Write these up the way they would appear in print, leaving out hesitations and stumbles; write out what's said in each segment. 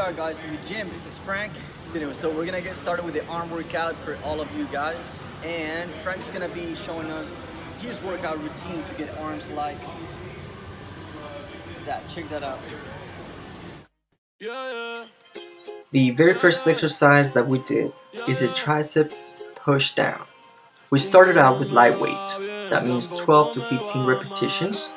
are guys in the gym. This is Frank. Anyway, so we're gonna get started with the arm workout for all of you guys, and Frank's gonna be showing us his workout routine to get arms like that. Check that out. The very first exercise that we did is a tricep push down. We started out with lightweight, that means 12 to 15 repetitions,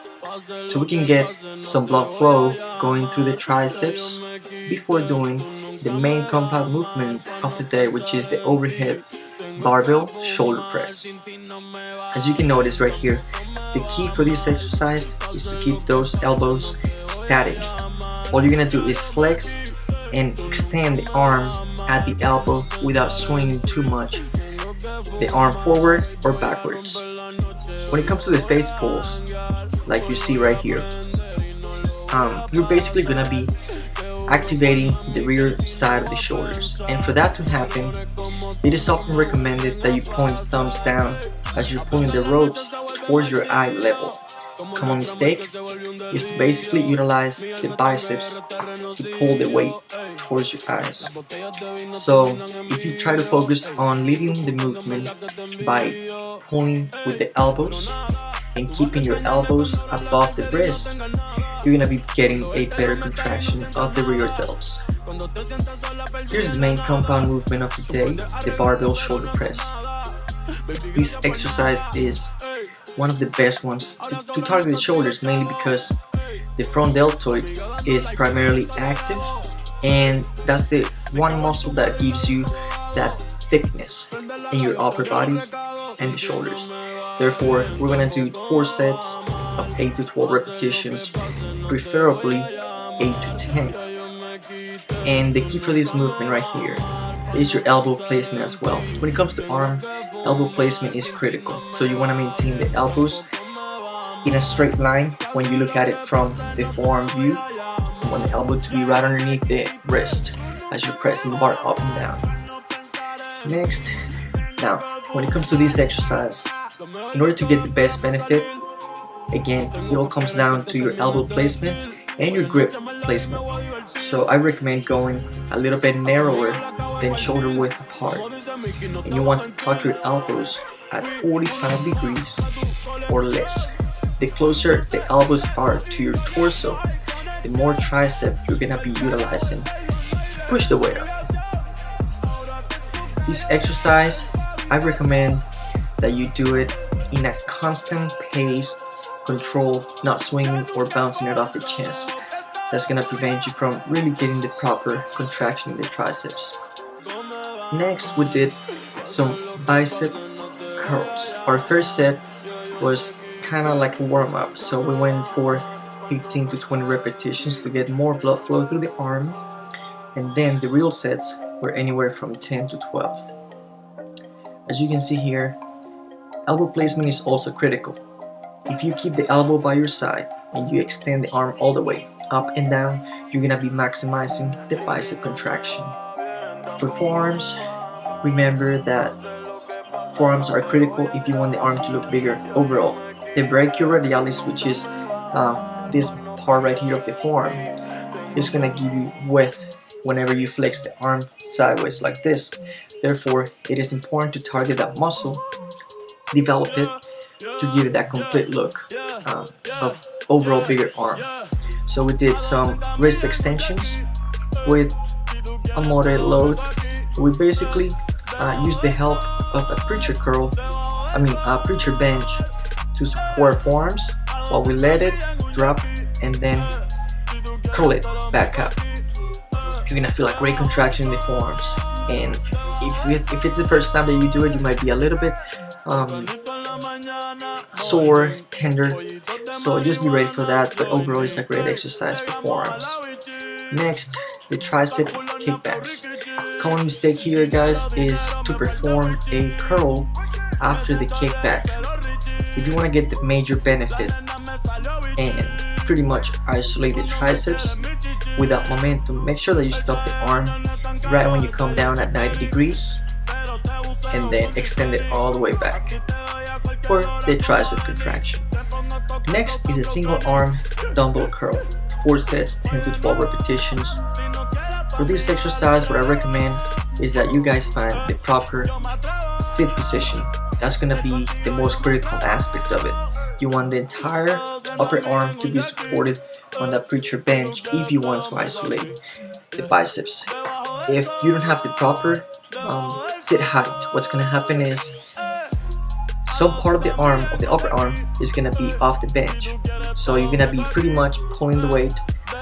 so we can get some blood flow going through the triceps before doing the main compound movement of the day, which is the overhead barbell shoulder press. As you can notice right here, the key for this exercise is to keep those elbows static. All you're gonna do is flex and extend the arm at the elbow without swinging too much the arm forward or backwards. When it comes to the face pulls, like you see right here, you're basically gonna be activating the rear side of the shoulders, and for that to happen, it is often recommended that you point thumbs down as you're pulling the ropes towards your eye level. Common mistake is to basically utilize the biceps to pull the weight towards your eyes. So if you try to focus on leading the movement by pulling with the elbows and keeping your elbows above the wrist, you're going to be getting a better contraction of the rear delts. Here's the main compound movement of the day, the barbell shoulder press. This exercise is one of the best ones to target the shoulders, mainly because the front deltoid is primarily active, and that's the one muscle that gives you that thickness in your upper body and the shoulders. Therefore, we're going to do 4 sets of 8 to 12 repetitions, preferably 8 to 10. And the key for this movement right here is your elbow placement as well. When it comes to arm, elbow placement is critical. So you want to maintain the elbows in a straight line when you look at it from the forearm view. You want the elbow to be right underneath the wrist as you're pressing the bar up and down. Next, now when it comes to this exercise, in order to get the best benefit, again, it all comes down to your elbow placement and your grip placement. So I recommend going a little bit narrower than shoulder width apart, and you want to tuck your elbows at 45 degrees or less. The closer the elbows are to your torso, the more tricep you're going to be utilizing to push the weight up. This exercise, I recommend that you do it in a constant pace, control, not swinging or bouncing it off the chest. That's going to prevent you from really getting the proper contraction in the triceps. Next, we did some bicep curls. Our first set was kind of like a warm-up, so we went for 15 to 20 repetitions to get more blood flow through the arm, and then the real sets were anywhere from 10 to 12. As you can see here, elbow placement is also critical. If you keep the elbow by your side and you extend the arm all the way up and down, you're gonna be maximizing the bicep contraction. For forearms, remember that forearms are critical if you want the arm to look bigger overall. The brachioradialis, which is this part right here of the forearm, is gonna give you width whenever you flex the arm sideways like this. Therefore, it is important to target that muscle, develop it, to give it that complete look of overall bigger arm. So we did some wrist extensions with a moderate load. We basically used the help of a preacher preacher bench to support forearms while we let it drop and then curl it back up. You're gonna feel a great contraction in the forearms, and if it's the first time that you do it, you might be a little bit sore, tender, so just be ready for that, but overall it's a great exercise for forearms. Next, the tricep kickbacks. Common mistake here, guys, is to perform a curl after the kickback. If you want to get the major benefit and pretty much isolate the triceps without momentum, make sure that you stop the arm right when you come down at 90 degrees and then extend it all the way back for the tricep contraction. Next is a single arm dumbbell curl. 4 sets, 10 to 12 repetitions. For this exercise, what I recommend is that you guys find the proper sit position. That's gonna be the most critical aspect of it. You want the entire upper arm to be supported on that preacher bench if you want to isolate the biceps. If you don't have the proper sit height, what's gonna happen is some part of the arm, of the upper arm, is gonna be off the bench. So you're gonna be pretty much pulling the weight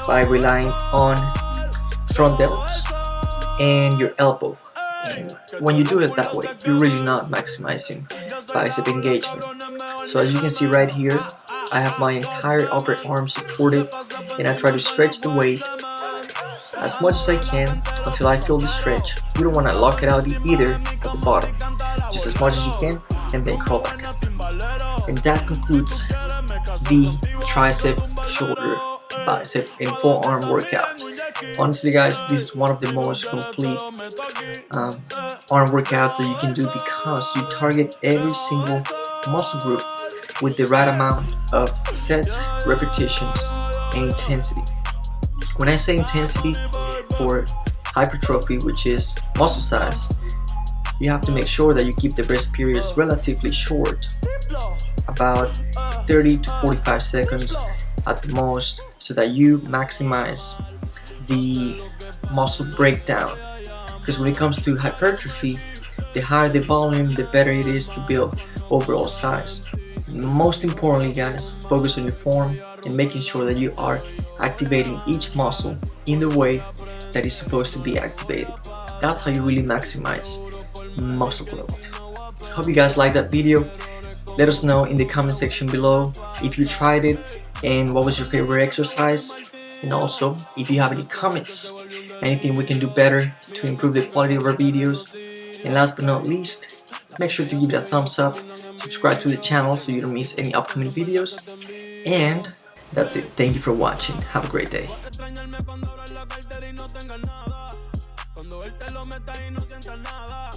by relying on front delts and your elbow. And when you do it that way, you're really not maximizing bicep engagement. So as you can see right here, I have my entire upper arm supported, and I try to stretch the weight as much as I can until I feel the stretch. You don't want to lock it out either at the bottom. Just as much as you can, and then curl back up. And that concludes the tricep, shoulder, bicep, and forearm workout. Honestly guys, this is one of the most complete arm workouts that you can do because you target every single muscle group with the right amount of sets, repetitions, and intensity. When I say intensity for hypertrophy, which is muscle size, you have to make sure that you keep the rest periods relatively short, about 30 to 45 seconds at the most, so that you maximize the muscle breakdown. Because when it comes to hypertrophy, the higher the volume, the better it is to build overall size. Most importantly guys, focus on your form and making sure that you are activating each muscle in the way that is supposed to be activated. That's how you really maximize muscle growth. Hope you guys liked that video. Let us know in the comment section below if you tried it and what was your favorite exercise, and also if you have any comments, anything we can do better to improve the quality of our videos. And last but not least, make sure to give it a thumbs up, subscribe to the channel so you don't miss any upcoming videos, and that's it. Thank you for watching. Have a great day. Cuando él te lo meta y no sientas nada,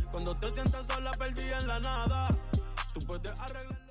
cuando te sientas sola perdida en la nada, tú puedes arreglar.